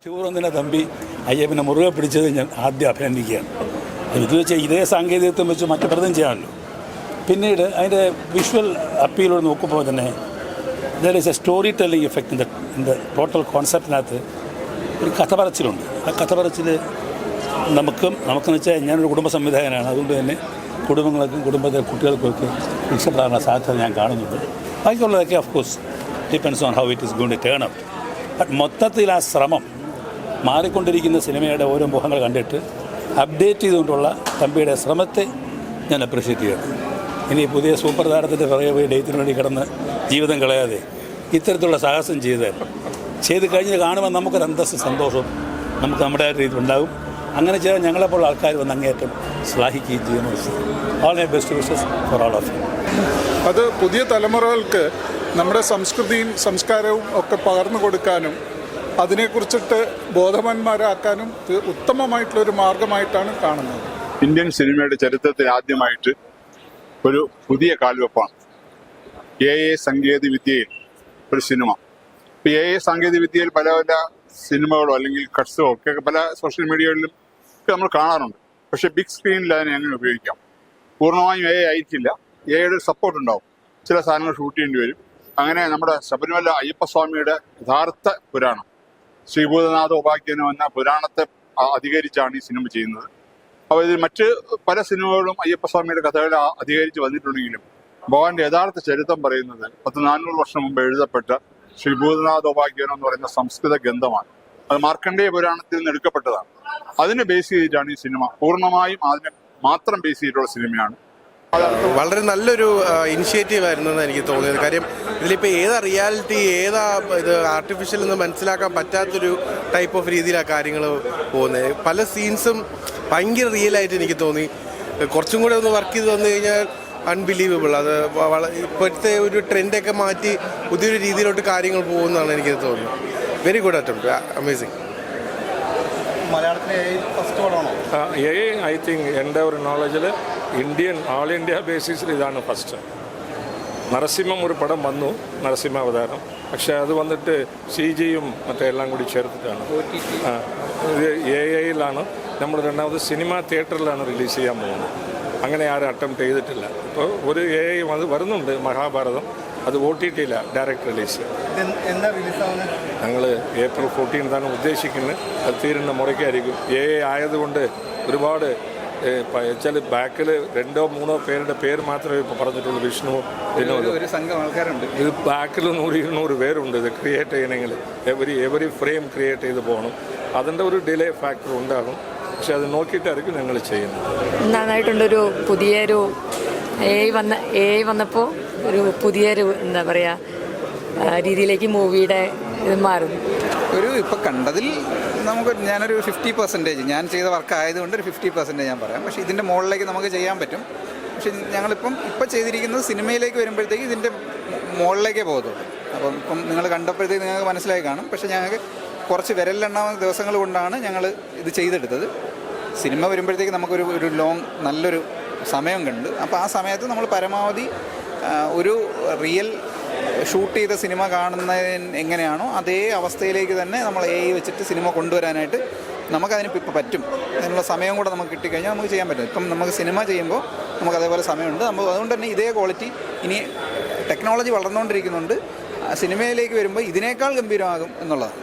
ശിവറൊന്നിനെ തമ്പി അയ്യപ്പനെ മുറുകെ പിടിച്ചത് ഞാൻ ആദ്യം അഭിനന്ദിക്കുകയാണ്. ഇത് വെച്ച് ഇതേ സാങ്കേതികത്വം വെച്ച് മറ്റു പലതും ചെയ്യാമല്ലോ. പിന്നീട് അതിൻ്റെ വിഷ്വൽ അപ്പീലോട് നോക്കുമ്പോൾ തന്നെ there is a story telling effect in the total കോൺസെപ്റ്റിനകത്ത് ഒരു കഥ പറച്ചിലുണ്ട്. ആ കഥ പറച്ചിൽ നമുക്കെന്ന് വെച്ചാൽ ഞാനൊരു കുടുംബ സംവിധായകനാണ്. അതുകൊണ്ട് തന്നെ കുടുംബങ്ങൾക്കും കുടുംബത്തിലെ കുട്ടികൾക്കൊക്കെ ഇഷ്ടപ്പെടാനുള്ള സാധ്യത ഞാൻ കാണുന്നുണ്ട്. ബാക്കിയുള്ളതൊക്കെ of course depends on how it is going to turn out. But മൊത്തത്തിൽ ആ ശ്രമം മാറിക്കൊണ്ടിരിക്കുന്ന സിനിമയുടെ ഓരോ മുഖങ്ങൾ കണ്ടിട്ട് അപ്ഡേറ്റ് ചെയ്തുകൊണ്ടുള്ള തമ്പിയുടെ ശ്രമത്തെ ഞാൻ അപ്രിഷ്യേറ്റ് ചെയ്യുന്നു. ഇനി പുതിയ സൂപ്പർ താരത്തിൻ്റെ പിറകെ പോയി ഡേറ്റിന് വേണ്ടി കിടന്ന് ജീവിതം കളയാതെ ഇത്തരത്തിലുള്ള സാഹസം ചെയ്ത് കഴിഞ്ഞ് കാണുമ്പോൾ നമുക്കൊരു അന്തസ്സ് സന്തോഷം നമുക്ക് നമ്മുടെ ആ രീതി ഉണ്ടാകും. അങ്ങനെ ചെയ്താൽ ഞങ്ങളെപ്പോൾ ആൾക്കാർ വന്ന് അങ്ങേറ്റം ശ്ലാഘിക്കുകയും ചെയ്യുന്നു. All my best wishes for all of you. അത് പുതിയ തലമുറകൾക്ക് നമ്മുടെ സംസ്കൃതിയും സംസ്കാരവും ഒക്കെ പകർന്നു കൊടുക്കാനും അതിനെക്കുറിച്ചിട്ട് ബോധവാന്മാരാക്കാനും ഉത്തമമായിട്ടുള്ളൊരു മാർഗമായിട്ടാണ് കാണുന്നത്. ഇന്ത്യൻ സിനിമയുടെ ചരിത്രത്തിൽ ആദ്യമായിട്ട് ഒരു പുതിയ കാൽവെപ്പാണ് AI സാങ്കേതിക വിദ്യയിൽ ഒരു സിനിമ. ഇപ്പോൾ AI സാങ്കേതിക വിദ്യയിൽ പല പല സിനിമകളോ അല്ലെങ്കിൽ കട്ട്സോ ഒക്കെ പല സോഷ്യൽ മീഡിയകളിലും ഒക്കെ നമ്മൾ കാണാറുണ്ട്. പക്ഷേ ബിഗ് സ്ക്രീനിൽ അതിനെ എങ്ങനെ ഉപയോഗിക്കാം? പൂർണ്ണമായും AI ആയിരിക്കില്ല, AIയുടെ സപ്പോർട്ട് ഉണ്ടാവും. ചില സാധനങ്ങൾ ഷൂട്ട് ചെയ്യേണ്ടി വരും. അങ്ങനെ നമ്മുടെ ശബരിമല അയ്യപ്പസ്വാമിയുടെ യഥാർത്ഥ പുരാണം ശ്രീഭൂതനാഥ ഉപാഖ്യാനം എന്ന പുരാണത്തെ അധികരിച്ചാണ് ഈ സിനിമ ചെയ്യുന്നത്. അപ്പോൾ ഇതിൽ മറ്റ് പല സിനിമകളും അയ്യപ്പസ്വാമിയുടെ കഥകൾ അധികരിച്ച് വന്നിട്ടുണ്ടെങ്കിലും ഭഗവാന്റെ യഥാർത്ഥ ചരിത്രം പറയുന്നത് 400 വർഷം മുമ്പ് എഴുതപ്പെട്ട ശ്രീഭൂതനാഥ ഉപാഖ്യാനം എന്ന് പറയുന്ന സംസ്കൃത ഗ്രന്ഥമാണ്. അത് മാർക്കണ്ഡേയ പുരാണത്തിൽ നിന്ന് എടുക്കപ്പെട്ടതാണ്. അതിനെ ബേസ് ചെയ്തിട്ടാണ് ഈ സിനിമ. പൂർണ്ണമായും അതിനെ മാത്രം ബേസ് ചെയ്തിട്ടുള്ള സിനിമയാണ്. വളരെ നല്ലൊരു ഇനിഷ്യേറ്റീവ് ആയിരുന്നു എന്ന് എനിക്ക് തോന്നിയത്. കാര്യം ഇതിലിപ്പോൾ ഏതാ റിയാലിറ്റി ഏതാ ഇത് ആർട്ടിഫിഷ്യൽ എന്ന് മനസ്സിലാക്കാൻ പറ്റാത്തൊരു ടൈപ്പ് ഓഫ് രീതിയിലാണ് കാര്യങ്ങൾ പോകുന്നത്. പല സീൻസും ഭയങ്കര റിയലായിട്ട് എനിക്ക് തോന്നി. കുറച്ചും കൂടെ ഒന്ന് വർക്ക് ചെയ്ത് വന്നു കഴിഞ്ഞാൽ അൺബിലീവബിൾ. അത് ഇപ്പോഴത്തെ ഒരു ട്രെൻഡൊക്കെ മാറ്റി പുതിയൊരു രീതിയിലോട്ട് കാര്യങ്ങൾ പോകുന്നതാണ് എനിക്ക് തോന്നുന്നത്. Very good attempt, amazing. മലയാളത്തിലെ ഫസ്റ്റ് പടമാണോ? ഐ തിങ്ക് എൻ്റെ ഒരു നോളജിൽ ഓൾ ഇന്ത്യ ബേസിസിൽ ഇതാണ് ഫസ്റ്റ്. നരസിംഹം ഒരു പടം വന്നു, നരസിംഹ അവതാരം. പക്ഷെ അത് വന്നിട്ട് CG മറ്റേ എല്ലാം കൂടി ചേർത്തിട്ടാണ്. ഇത് AIയിലാണ്. നമ്മൾ രണ്ടാമത് സിനിമ തിയേറ്ററിലാണ് റിലീസ് ചെയ്യാൻ പോകുന്നത്. അങ്ങനെ ആരും അറ്റംപ്റ്റ് ചെയ്തിട്ടില്ല. ഇപ്പോൾ ഒരു AI വരുന്നുണ്ട്, മഹാഭാരതം. അത് OTT ഡയറക്റ്റ് റിലീസ്. എന്താ റിലീസാവുന്നത്? ഞങ്ങൾ April 14 ഉദ്ദേശിക്കുന്നത്. അത് തീരുന്ന മുറയ്ക്കായിരിക്കും. AI ആയതുകൊണ്ട് ഒരുപാട് വെച്ചാൽ ബാക്കിൽ 2-3 പേരുടെ പേര് മാത്രമേ ഇപ്പോൾ പറഞ്ഞിട്ടുള്ളൂ. വിഷ്ണു, വിനോദ്, ഒരു സംഘം ആൾക്കാരുണ്ട്. ഇത് ബാക്കിൽ 100-200 പേരുണ്ട്. ഇത് ക്രിയേറ്റ് ചെയ്യണമെങ്കിൽ എവറി ഫ്രെയിം ക്രിയേറ്റ് ചെയ്ത് പോകണം. അതിൻ്റെ ഒരു ഡിലേ ഫാക്ടർ ഉണ്ടാകും. പക്ഷെ അത് നോക്കിയിട്ടായിരിക്കും ഞങ്ങൾ ചെയ്യുന്നത്. നന്നായിട്ടുണ്ടൊരു പുതിയൊരു AI വന്നപ്പോൾ ഒരു പുതിയൊരു എന്താ പറയുക രീതിയിലേക്ക് മൂവിയുടെ ഇത് മാറുന്നു. ഇപ്പോൾ കണ്ടതിൽ ഞാനൊരു 50% ഞാൻ ചെയ്ത വർക്ക് ആയതുകൊണ്ട് ഒരു 50% ഞാൻ പറയാം. പക്ഷേ ഇതിൻ്റെ മുകളിലേക്ക് നമുക്ക് ചെയ്യാൻ പറ്റും. പക്ഷേ ഞങ്ങളിപ്പം ചെയ്തിരിക്കുന്നത് സിനിമയിലേക്ക് വരുമ്പോഴത്തേക്ക് ഇതിൻ്റെ മുകളിലേക്കേ പോകത്തുള്ളൂ. ഇപ്പം നിങ്ങൾ കണ്ടപ്പോഴത്തേക്ക് നിങ്ങൾക്ക് മനസ്സിലായി കാണും. പക്ഷേ ഞങ്ങൾക്ക് കുറച്ച് വിരലിലെണ്ണാവുന്ന ദിവസങ്ങൾ കൊണ്ടാണ് ഞങ്ങൾ ഇത് ചെയ്തെടുത്തത്. സിനിമ വരുമ്പോഴത്തേക്ക് നമുക്കൊരു നല്ലൊരു സമയം കണ്ട്. അപ്പോൾ ആ സമയത്ത് നമ്മൾ പരമാവധി ഒരു റിയൽ ഷൂട്ട് ചെയ്ത സിനിമ കാണുന്നതിന് എങ്ങനെയാണോ അതേ അവസ്ഥയിലേക്ക് തന്നെ നമ്മൾ AI വെച്ചിട്ട് സിനിമ കൊണ്ടുവരാനായിട്ട് നമുക്കതിനിപ്പോൾ പറ്റും. അതിനുള്ള സമയം കൂടെ നമുക്ക് കിട്ടിക്കഴിഞ്ഞാൽ നമുക്ക് ചെയ്യാൻ പറ്റും. ഇപ്പം നമുക്ക് സിനിമ ചെയ്യുമ്പോൾ നമുക്ക് അതേപോലെ സമയമുണ്ട്. അതുകൊണ്ട് തന്നെ ഇതേ ക്വാളിറ്റി ഇനി ടെക്നോളജി വളർന്നുകൊണ്ടിരിക്കുന്നുണ്ട്. സിനിമയിലേക്ക് വരുമ്പോൾ ഇതിനേക്കാൾ ഗംഭീരമാകും എന്നുള്ളതാണ്.